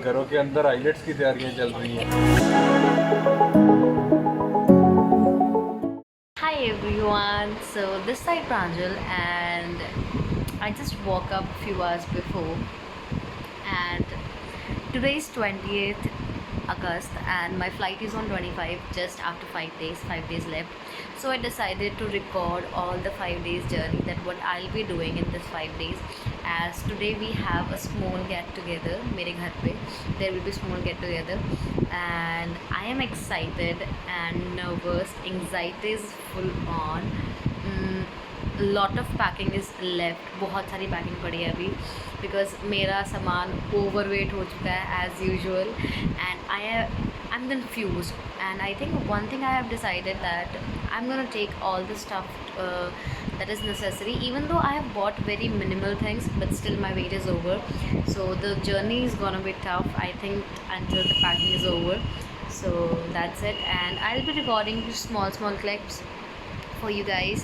घरों के अंदर आइलेट्स की तैयारियां चल रही हैं। Hi everyone, so this side Pranjal and I just woke up a few hours before and today is 20th August and my flight is on 25 just after 5 days left. So I decided to record all the 5 days journey, that what I'll be doing in this 5 days, as today we have a small get together मेरे घर पे. There will be small get together and I am excited and nervous. Anxiety is full on. Lot of packing is left. बहुत सारी packing पड़ी है अभी because मेरा सामान ओवर वेट हो चुका है as usual and I am confuse and I think one thing I have decided that I am gonna take all the stuff that is necessary, even though I have bought very minimal things, but still my weight is over, so the journey is gonna be tough, I think, until the packing is over. So that's it, and I'll be recording small clips for you guys,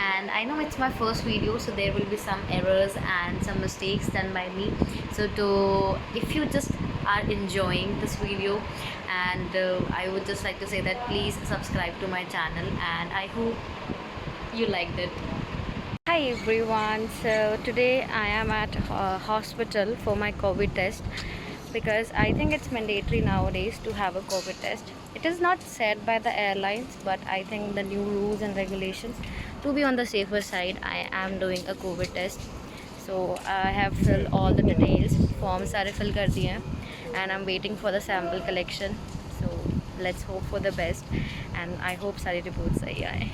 and I know it's my first video, so there will be some errors and some mistakes done by me. So if you just are enjoying this video, and I would just like to say that please subscribe to my channel and I hope you liked it. Hi everyone, so today I am at hospital for my COVID test because I think it's mandatory nowadays to have a COVID test. It is not said by the airlines, but I think the new rules and regulations, to be on the safer side, I am doing a COVID test. So I have filled all the details, forms सारे fill कर दिए हैं and I'm waiting for the sample collection. So let's hope for the best and I hope सारी reports सही आए.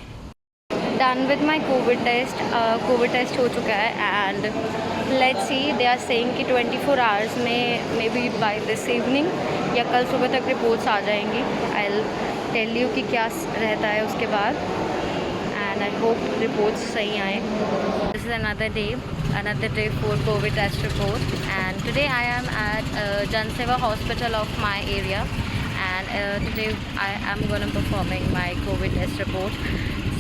Done with my COVID test. COVID test हो चुका है and let's see, they are saying कि 24 hours में maybe by this evening या कल सुबह तक रिपोर्ट्स आ जाएंगी. I'll tell you कि क्या रहता है उसके बाद and I hope reports सही आए. This is another day for COVID test report and today I am at Jan Seva hospital of my area and today I am gonna performing my COVID test report.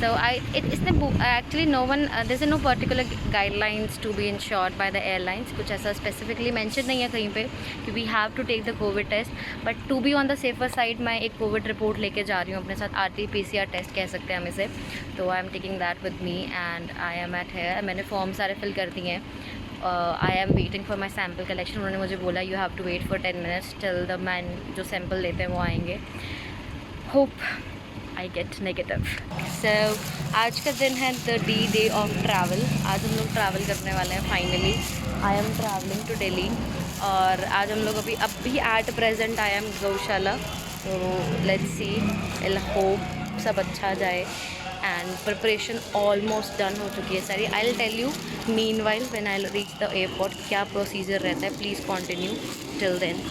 So actually no one, there's no particular guidelines to be ensured by the airlines. कुछ ऐसा specifically mention नहीं है कहीं पे कि we have to take the COVID test, but to be on the safer side मैं एक COVID report लेके जा रही हूँ अपने साथ. RT-PCR टेस्ट कह सकते हैं हम इसे. तो I am taking that with me and I am at here. मैंने फॉर्म सारे फिल कर दिए हैं. I am waiting for my sample collection. उन्होंने मुझे बोला you have to wait for 10 minutes till the man जो सैम्पल लेते हैं वो आएंगे. Hope I get negative. So आज का दिन है the day of travel. आज हम लोग ट्रैवल करने वाले हैं finally. I am traveling to Delhi और आज हम लोग अभी at present I am गौशाला. So let's see, I'll hope सब अच्छा जाए and preparation almost done हो चुकी है सारी. I'll tell you meanwhile when I'll reach the airport क्या procedure रहता है. Please continue till then.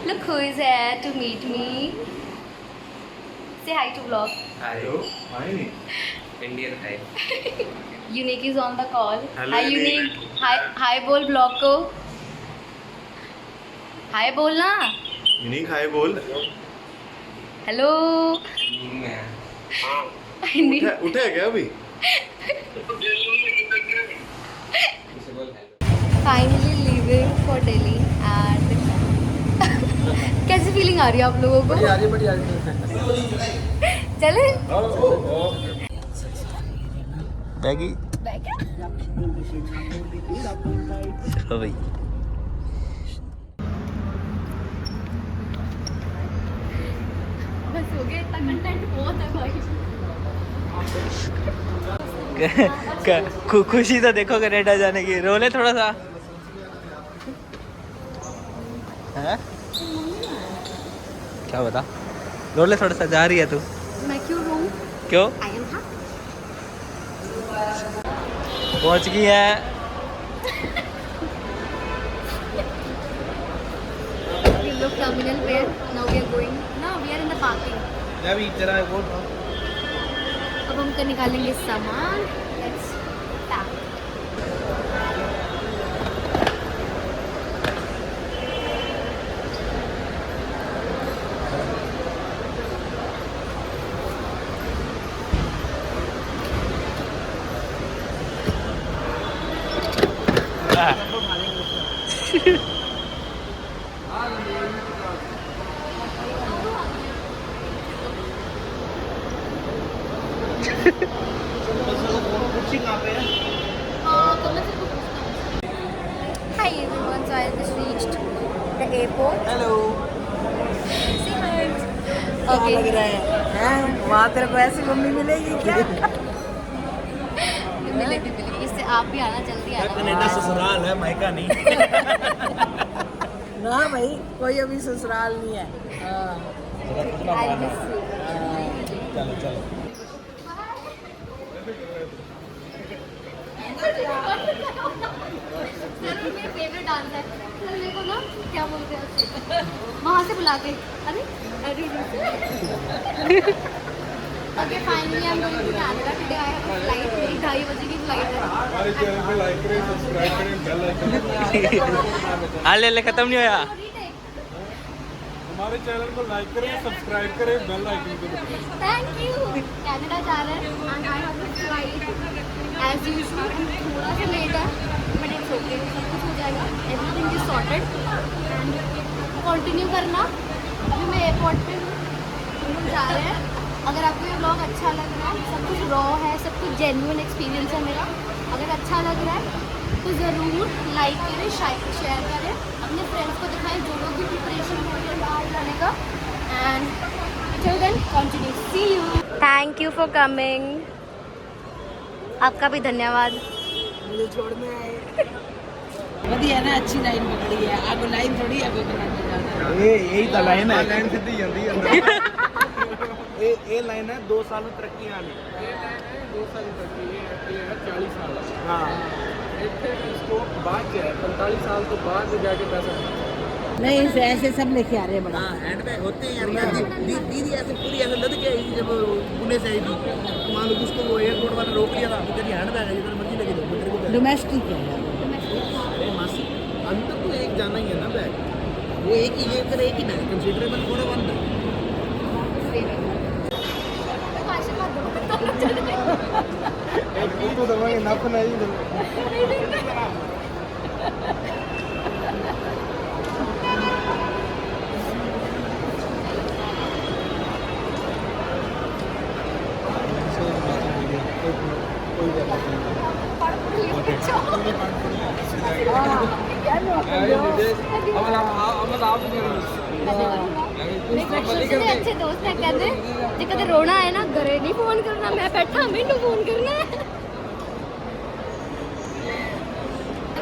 Look who is here to meet me. Say hi to vlog. Hello, hi. Indian है. Unique is on the call. Hello, Hi Unique. Unique. Hi बोल vlog को. Hi बोल ना. Unique हाय बोल. Hello. उठा है क्या अभी? Finally leaving for Delhi and कैसी फीलिंग आ रही है आप लोगों को? बढ़िया. चले? बैगी. चलो भाई. बस हो गया, इतना कंटेंट बहुत है भाई. खुशी तो देखो कनाडा जाने की. रोले थोड़ा सा. हैं? क्या बता? रोले थोड़ा सा. जा रही है तू? मैं क्यों रोऊं? क्यों? I am happy. पहुंच गई है. We look terminal where now we are going. Now we are in the parking. मैं भी तेरा वो. अब हम कर निकालेंगे सामान. Let's pack. Hi everyone, so I just reached the airport. Hello Say hi. क्या लग Okay. रहा है हैं? वहाँ तेरे को ऐसी मम्मी मिलेगी क्या? मिलेगी मिलेगी, इससे आप भी आना, जल्दी आना। कनाडा ससुराल है मायका नहीं ना भाई, कोई अभी ससुराल नहीं है। हाँ, I'll miss you. चलो चलो सर मेरा फेवरेट डांस है। सर मेरे को ना क्या बोलते हैं उससे, वहाँ से बुला के, अरे अरे okay finally I am going to Canada today. I have a flight, मेरी 2:30 बजे की फ्लाइट है। हमारे चैनल पे लाइक करें, सब्सक्राइब करें, बेल आइकन हाल ले खत्म नहीं होया हमारे चैनल को लाइक करें, सब्सक्राइब करें, बेल आइकन को दबाएं। Thank you. कनाडा जा रहे हैं and I have a flight as usual, थोड़ा सा लेट है बट इट्स ओके, सब कुछ हो जाएगा, everything is sorted and continue करना। अभी मैं एयरपोर्ट पे हूँ, हम लोग जा रहे हैं। अगर आपको ये ब्लॉग अच्छा लग रहा है, सब कुछ रॉ है, सब कुछ जेन्युइन एक्सपीरियंस है मेरा, अगर अच्छा लग रहा है तो ज़रूर लाइक करें, शेयर करें, अपने फ्रेंड्स को दिखाएं जो लोग भी प्रिपरेशन कर रहे हैं बाहर जाने का। And till then continue, see you. Thank you for coming. आपका भी धन्यवाद। मुझे छोड़ने आए। बढ़िया ना, अच्छी लाइन पकड़ी है। आगो लाइन थोड़ी आगो कनाडा जाना है। ये यही तो लाइन है लाइन सीधी ਜਾਂਦੀ ਹੈ ये लाइन है 2 साल में तरक्की आनी 2 साल तक ये है 40 साल हाँ ਇੱਥੇ इसको बाद है 45 साल तो बाद जाके पैसा नहीं, ऐसे सब लेके आ रहे हैं बड़ा। हैंड बैग होते हैं यार दीदी ऐसे पूरी ऐसे लद के आई जब पुणे से आई थी तो मान लो कि उसको वो एयरपोर्ट वाला रोक लिया था तो तेरी हैंड बैग है जिधर मर्जी लगे दो तेरे को बैग। डोमेस्टिक है। अरे मासी अंदर तो एक जाना ही है ना बैग वो एक ही ये कर एक ही बैग कंसीडरेबल थोड़ा बंद है आशीर्वाद दो। एक तो दवाई नप नहीं अच्छे दोस्त है, कहते जे कदे रोना है ना घरे नहीं फोन करना, मैं बैठा मैनू फोन करना है।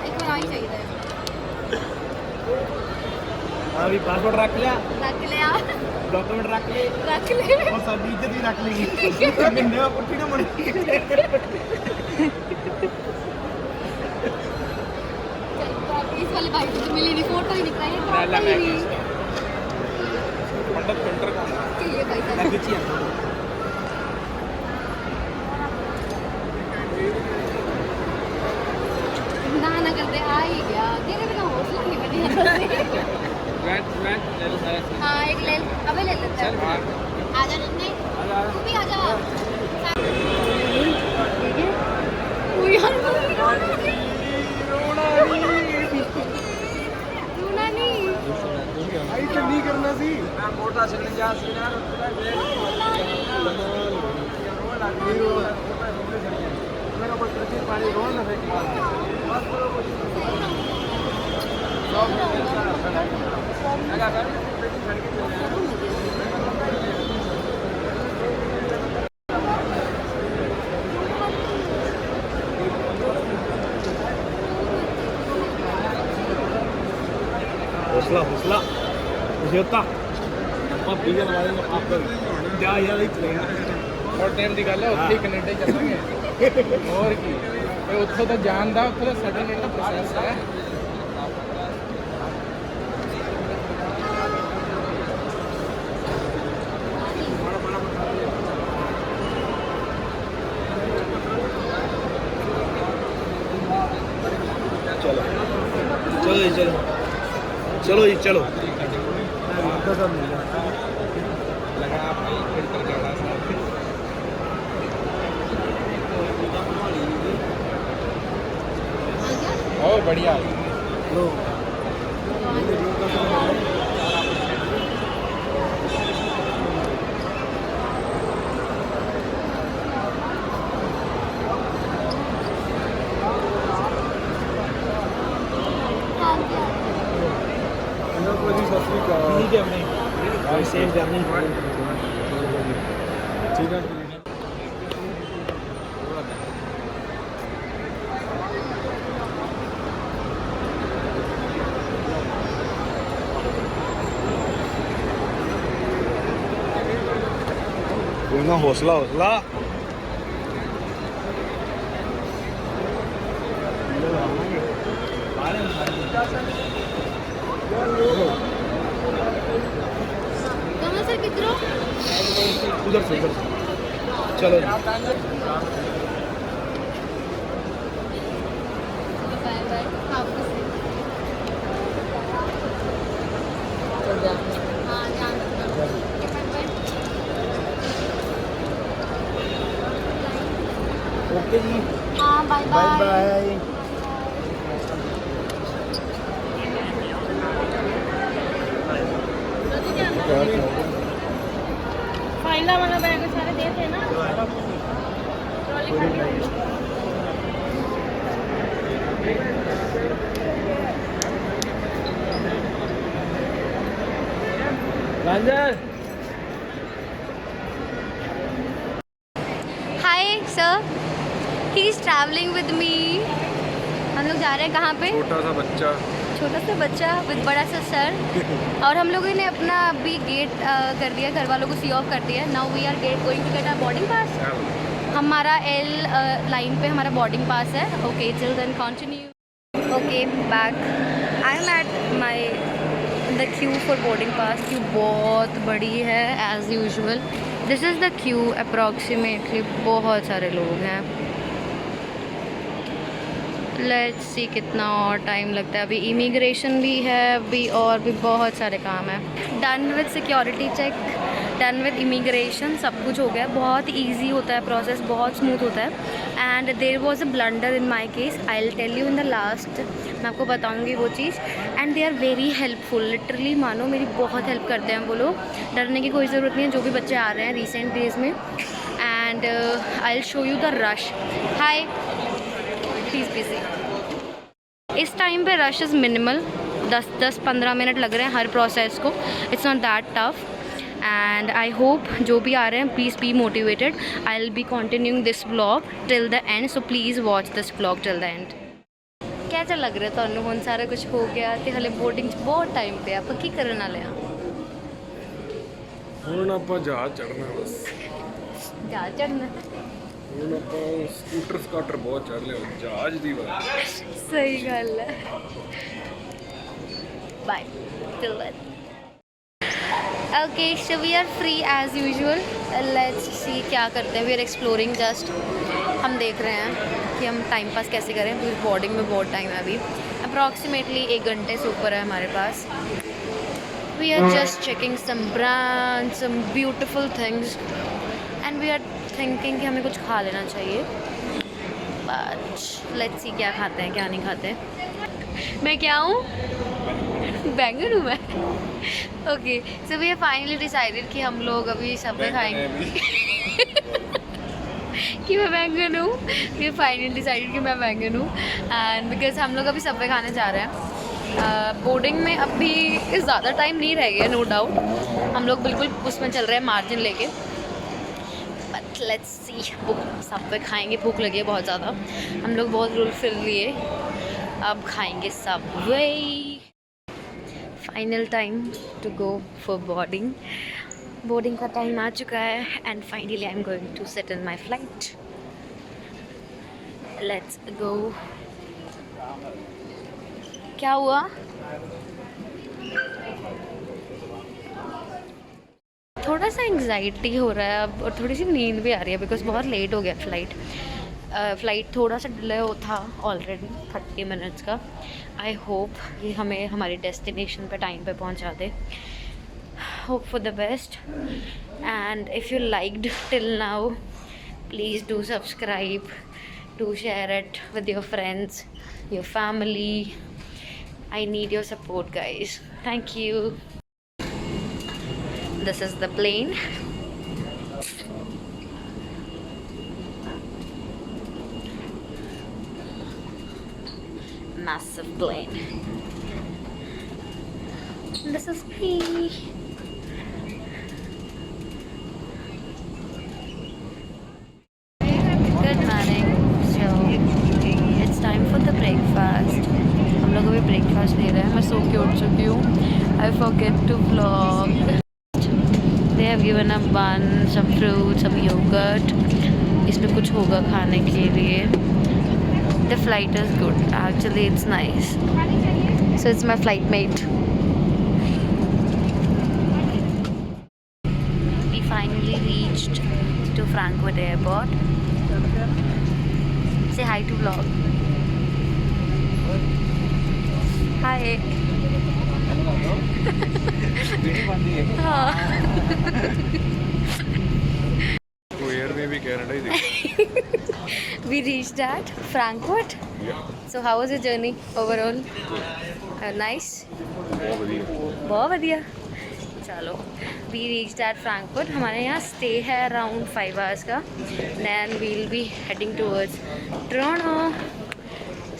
एक बार आई चाहिए अभी पासपोर्ट रख लिया रख लिया, डॉक्यूमेंट रख लिए रख ले। और साडी इज्जत भी रख ली महीने में पुट्ठी ना मुड़ी इस वाले भाई को तो मिली नहीं, फोटो ही निकला, ये फोटो ही नहीं पंडित पेंटर का चाहिए भाई साहब। खींचिए ना ना करते आ ही गया, तेरे बिना हौसला नहीं बनी। मैं हाँ एक ले, अबे ले लेते हैं। आजा नन्हे, तू भी आजा। ओ यार रोना नहीं। आई तो नहीं करना सी मोटा चलने जा सी यार मेरा कोई प्रति पानी रोन ना फेंक बस करो कुछ लगा कर पेटी छड़ के चले हौसला हौसला कुछ होता आप भी लगा देंगे आप जा यार ही चलेगा और टाइम ਦੀ ਗੱਲ ਹੈ ਉੱਥੇ ਹੀ ਕੈਨੇਡਾ ਚੱਲਾਂਗੇ ਹੋਰ ਕੀ ਇਹ ਉੱਥੋਂ ਦਾ ਜਾਣ ਦਾ ਉੱਥੋਂ ਦਾ ਸੈਟਲਮੈਂਟ ਦਾ ਪ੍ਰੋਸੈਸ ਹੈ चलो चलो जी चलो चलो जी चलो ਲਗਾ ਭਾਈ ਫਿਰ ਕਰ ਜਾਣਾ ओ बढ़िया। ठीक है हमने सेम करनी ठीक है। हौसला हौसला कहाँ से किधरों? उधर से चलो बाय बाय। हाँ ध्यान रखना। ओके जी हाँ बाय बाय बाय। बाय। फाइला वाला बैग सारे देते हैं ना। Hi sir, he is travelling with me. हम लोग जा रहे हैं कहाँ पे? छोटा सा बच्चा छोटा सा बच्चा विद बड़ा सा सर। और हम लोगों ने अपना अभी गेट कर दिया, घर वालों को सी ऑफ कर दिया। Now we are going to get our boarding pass. हमारा एल लाइन पे हमारा बोर्डिंग पास है। Okay till then continue. Okay back I am at my the queue for boarding pass. Queue बहुत बड़ी है as usual. This is the queue approximately. बहुत सारे लोग हैं। लेट्स सी कितना और टाइम लगता है। अभी इमिग्रेशन भी है अभी, और भी बहुत सारे काम है। Done with security check, done with immigration, सब कुछ हो गया। बहुत ईजी होता है प्रोसेस, बहुत स्मूथ होता है। And there was a blunder in my case, I will tell you in the last. मैं आपको बताऊंगी वो चीज़। And they are very helpful, literally मानो मेरी बहुत हेल्प करते हैं वो लोग। डरने की कोई ज़रूरत नहीं है, जो भी बच्चे आ रहे हैं रिसेंट डेज में। And I will show you the rush. Hi please busy. इस टाइम पे रश इज़ मिनिमल। 10-15 मिनट लग रहे हैं हर प्रोसेस को। It's not that tough. And I hope जो भी आ रहे हैं please be motivated. I will be continuing this vlog till the end, so please watch this vlog till the end. कैसा लग रहा है ਤੁਹਾਨੂੰ ਹੁਣ ਸਾਰਾ कुछ हो गया ਤੇ ਹਲੇ बोर्डिंग 'ਚ बहुत टाइम पे ਆਪਾਂ ਕੀ ਕਰਨ ਵਾਲੇ ਆ? ਹੁਣ ਆਪਾਂ ਜਹਾਜ਼ ਚੜਨਾ ਬਸ। ਜਾ ਚੜਨਾ। ਹੁਣ ਆਪਾਂ ਸਕੂਟਰ ਸਕਾਟਰ ਬਹੁਤ ਚੜ ਲਿਆ, ਜਹਾਜ਼ ਦੀ ਵਾਰ। सही गल है। Bye till then. Okay so we are free as usual. Let's see क्या करते हैं। We are exploring just. हम देख रहे हैं कि हम टाइम पास कैसे करें, क्योंकि बोर्डिंग में बहुत टाइम है अभी। अप्रॉक्सीमेटली 1 घंटे से ऊपर है हमारे पास। We are just checking some brand, some beautiful things, and we are thinking कि हमें कुछ खा लेना चाहिए। बट लेट्स सी क्या खाते हैं क्या नहीं खाते। मैं क्या हूँ? बैंगन हूँ मैं। Okay so we have finally decided कि हम लोग अभी सबवे खाएंगे। कि मैं बैंगन हूँ। वी फाइनली डिसाइडेड कि मैं बैंगन हूँ। एंड बिकॉज हम लोग अभी सबवे खाने जा रहे हैं। बोर्डिंग में अभी ज़्यादा टाइम नहीं रह गया, नो डाउट। हम लोग बिल्कुल उसमें चल रहे हैं मार्जिन लेके। बट लेट्स सी, सबवे खाएंगे। भूख लगी है बहुत ज़्यादा। हम लोग बहुत रूल फिर लिए, अब खाएंगे Subway. Final time to go for boarding. Boarding का टाइम आ चुका है and finally I am going to sit in my flight. Let's go. क्या हुआ? थोड़ा सा एंग्जाइटी हो रहा है अब, और थोड़ी सी नींद भी आ रही है बिकॉज बहुत लेट हो गया फ़्लाइट थोड़ा सा डिले था ऑलरेडी 30 मिनट्स का। आई होप ये हमें हमारी डेस्टिनेशन पे टाइम पे पहुंचा दे। Hope for the best. And if you liked till now please do subscribe to share it with your friends, your family. I need your support, guys. Thank you. This is the plane. Massive plane. This is me. Good morning. So it's time for the breakfast. हम लोग अभी breakfast ले रहे हैं. मैं सो के उठ चुकी हूँ. I forget to vlog. They have given a bun, some fruit, some yogurt. इसमें कुछ होगा खाने के लिए. The flight is good. Actually, it's nice. So it's my flight mate. We finally reached to Frankfurt Airport. Say hi to vlog. Hi. We reached at Frankfurt. Yeah. So how was your journey overall? Nice. बहुत बढ़िया. चलो. We reached at Frankfurt. हमारे यहाँ stay है around 5 hours का. Then we'll be heading towards Toronto.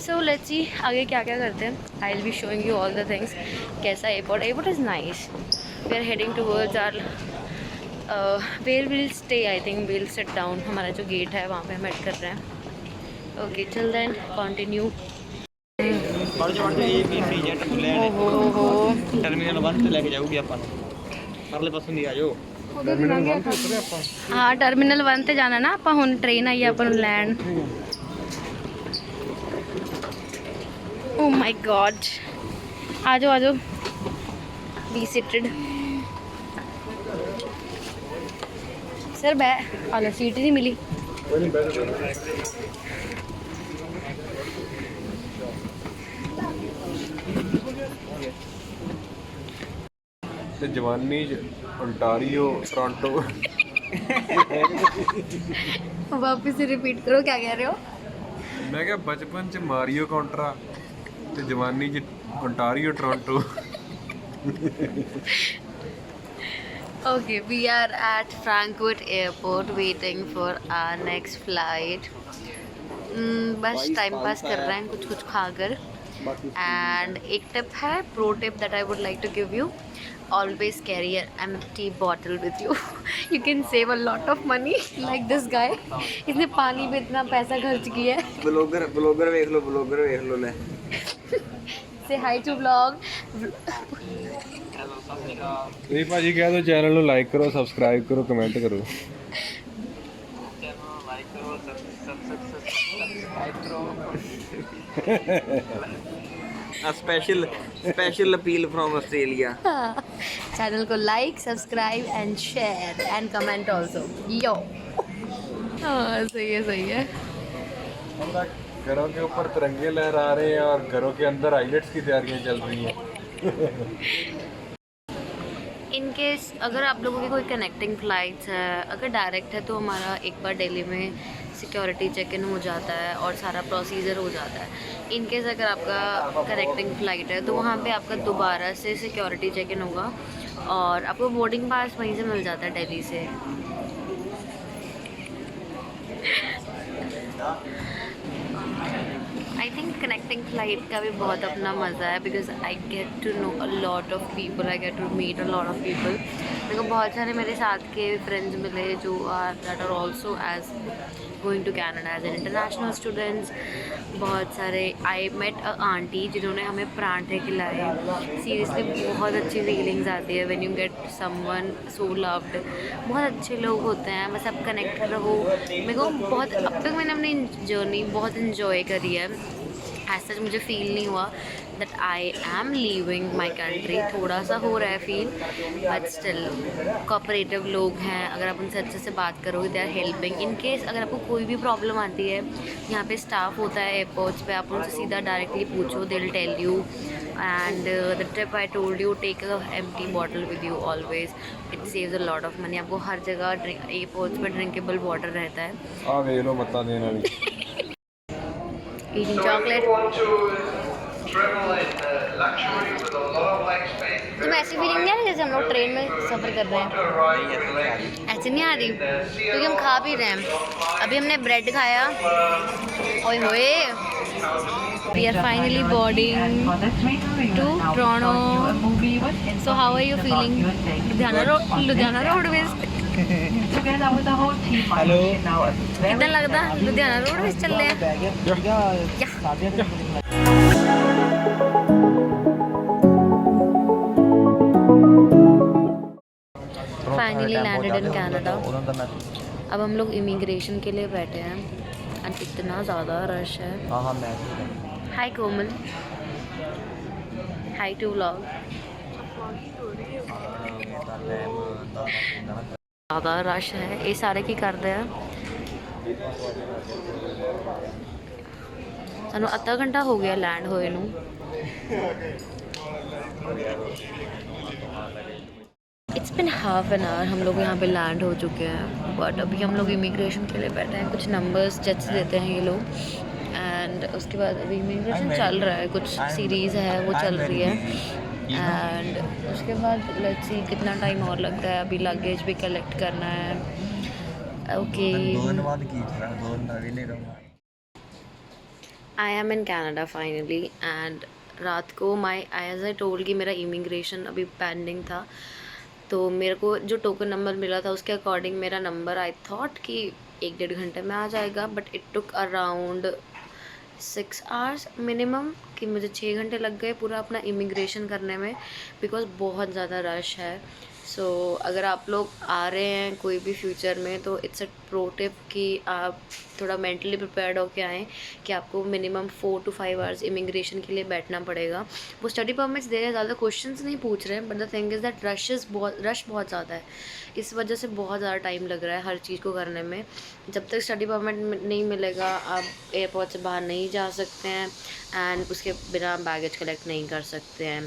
So let's see आगे क्या क्या करते हैं. I'll be showing you all the things. कैसा airport? Airport is nice. We are heading towards our where we'll stay. I think we'll sit down. हमारा जो gate है वहाँ पे हम head कर रहे हैं. Okay, till then continue. Terminal 1 ਤੇ ਲੈ ਕੇ ਜਾਊਗੀ ਆਪਾਂ ਨੂੰ ਪਰਲੇ ਪਾਸੋਂ ਦੀ ਆ ਜਾਓ हाँ टर्मिनल 1 ਤੇ ਜਾਣਾ ਨਾ ਆਪਾਂ ਹੁਣ ਟ੍ਰੇਨ ਆਈ ਆਪਾਂ ਨੂੰ ਲੈਣ ਓ ਮਾਈ ਗॉड ਆ ਜਾਓ ਬੀ ਸਿਟਡ सर बै आलो सीट ही नहीं मिली ਤੇ ਜਵਾਨੀ ਚ ओंटारियो टोरंटो वापस से रिपीट करो क्या कह रहे हो ਮੈਂ ਕਿਹਾ ਬਚਪਨ ਚ ਮਾਰੀਓ ਕਾਉਂਟਰਾ ਤੇ ਜਵਾਨੀ ਚ Ontario Toronto Okay, we are at Frankfurt Airport waiting for our next flight. बस टाइम पास कर रहे हैं कुछ खाकर. And एक टिप है, pro tip that I would like to give you. Always carry an empty bottle with you. You can save a lot of money. Like this guy. इसने पानी पे इतना पैसा खर्च किया है. ब्लॉगर देख लो ले. Say hi to vlog. ਤੁਸੀਂ ਭਾਜੀ ਕਹਿ ਦਿਓ ਚੈਨਲ ਨੂੰ ਲਾਈਕ ਕਰੋ ਸਬਸਕ੍ਰਾਈਬ ਕਰੋ ਕਮੈਂਟ ਕਰੋ A special appeal from Australia. Channel को like subscribe and share and comment also yo हाँ सही है घरों के ऊपर तिरंगे लहरा रहे हैं और घरों के अंदर आइलेट्स की तैयारियां चल रही हैं इन केस अगर आप लोगों की कोई कनेक्टिंग फ़्लाइट्स है अगर डायरेक्ट है तो हमारा एक बार दिल्ली में सिक्योरिटी चेक इन हो जाता है और सारा प्रोसीजर हो जाता है. इन केस अगर आपका कनेक्टिंग फ़्लाइट है तो वहाँ पे आपका दोबारा से सिक्योरिटी चेक इन होगा और आपको बोर्डिंग पास वहीं से मिल जाता है दिल्ली से. आई थिंक कनेक्टिंग फ़्लाइट का भी बहुत अपना मज़ा है because I get to know a lot of people I get to meet a lot of people. मेरे को बहुत सारे मेरे साथ के फ्रेंड्स मिले जो are that are also as going to Canada as an international students. बहुत सारे आई मेट अ आंटी जिन्होंने हमें पराठे खिलाए. सीरियसली बहुत अच्छी फीलिंग्स आती है when you get someone so loved. बहुत अच्छे लोग होते हैं बस आप कनेक्ट रहो. मेरे को बहुत अब तक मैंने अपनी जर्नी बहुत इन्जॉय करी है. ऐसा मुझे फील नहीं हुआ that I am leaving my country. थोड़ा सा हो रहा है फील बट स्टिल कोऑपरेटिव लोग हैं. अगर आप उनसे अच्छे से बात करोगे they are helping. In case अगर आपको कोई भी प्रॉब्लम आती है यहाँ पे स्टाफ होता है एयरपोर्ट्स पे आप उनसे सीधा डायरेक्टली पूछो they will tell you. And the tip I told you take a empty bottle with you always. It saves a lot of money. आपको हर जगह एयरपोर्ट्स पे ड्रिंकेबल वाटर रहता है. आ वे लो मत्ता देना भी eating chocolate. तुम्हें ऐसी फीलिंग नहीं आ रही जैसे हम लोग ट्रेन में सफ़र कर रहे हैं? ऐसे नहीं आ रही क्योंकि हम खा भी रहे हैं। अभी हमने ब्रेड खाया। ओए होए, we are finally boarding to Toronto. So how are you feeling? Ludhiana Roadways. Hello कितना लगता लुधियाना रोडवेज चल रहे हैं? Finally landed in Canada. अब हम लोग इमिग्रेशन के लिए बैठे हैं एंड इतना ज़्यादा रश है। हाय कोमल, हाय टू व्लॉग। ज़्यादा रश है, ये सारे की करते हैं। सानू अद्धा घंटा हो गया लैंड होए नू। It's been half an hour हम लोग यहाँ पे लैंड हो चुके हैं, बट अभी हम लोग इमिग्रेशन के लिए बैठे हैं। कुछ नंबर्स जज देते हैं ये लोग एंड उसके बाद अभी इमिग्रेशन चल रहा है, कुछ सीरीज़ है वो चल रही है एंड उसके बाद लेट्स सी कितना टाइम और लगता है। अभी लगेज भी कलेक्ट करना है। Okay, I am in Canada finally and रात को एज आई टोल्ड कि मेरा इमिग्रेशन अभी पेंडिंग था, तो मेरे को जो टोकन नंबर मिला था उसके अकॉर्डिंग मेरा नंबर आई थॉट कि 1-1.5 घंटे में आ जाएगा, but it took around 6 hours minimum, कि मुझे 6 घंटे लग गए पूरा अपना इमिग्रेशन करने में बिकॉज बहुत ज़्यादा रश है। सो अगर आप लोग आ रहे हैं कोई भी फ्यूचर में तो इट्स अ प्रो टिप कि आप थोड़ा मेंटली प्रिपेयर्ड होके आएँ कि आपको मिनिमम 4 to 5 आवर्स इमिग्रेशन के लिए बैठना पड़ेगा। वो स्टडी परमिट्स दे रहे हैं, ज़्यादा क्वेश्चंस नहीं पूछ रहे हैं, but the thing is that rush बहुत ज़्यादा है, इस वजह से बहुत ज़्यादा टाइम लग रहा है हर चीज़ को करने में। जब तक स्टडी परमिट नहीं मिलेगा आप एयरपोर्ट से बाहर नहीं जा सकते हैं एंड उसके बिना बैगेज कलेक्ट नहीं कर सकते हैं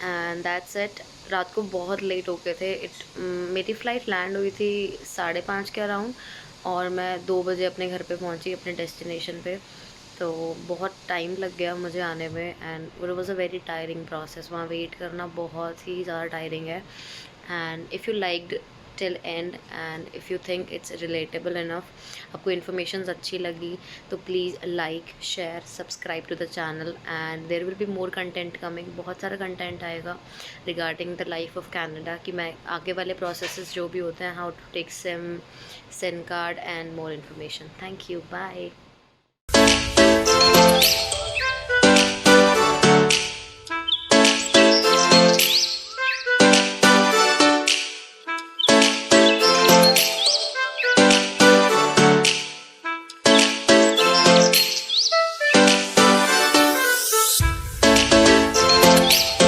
एंड दैट्स इट। रात को बहुत लेट हो गए थे। मेरी फ़्लाइट लैंड हुई थी 5:30 के अराउंड और मैं 2 बजे अपने घर पे पहुंची, अपने डेस्टिनेशन पे, तो बहुत टाइम लग गया मुझे आने में and it was a very tiring process. वहाँ वेट करना बहुत ही ज़्यादा टायरिंग है and if you liked till end and if you think it's relatable enough, आपको इन्फॉर्मेशन अच्छी लगी तो please like share subscribe to the channel and there will be more content coming. बहुत सारा कंटेंट आएगा regarding the life of Canada, कि मैं आगे वाले प्रोसेसेस जो भी होते हैं, how to take SIM card and more information. Thank you, bye.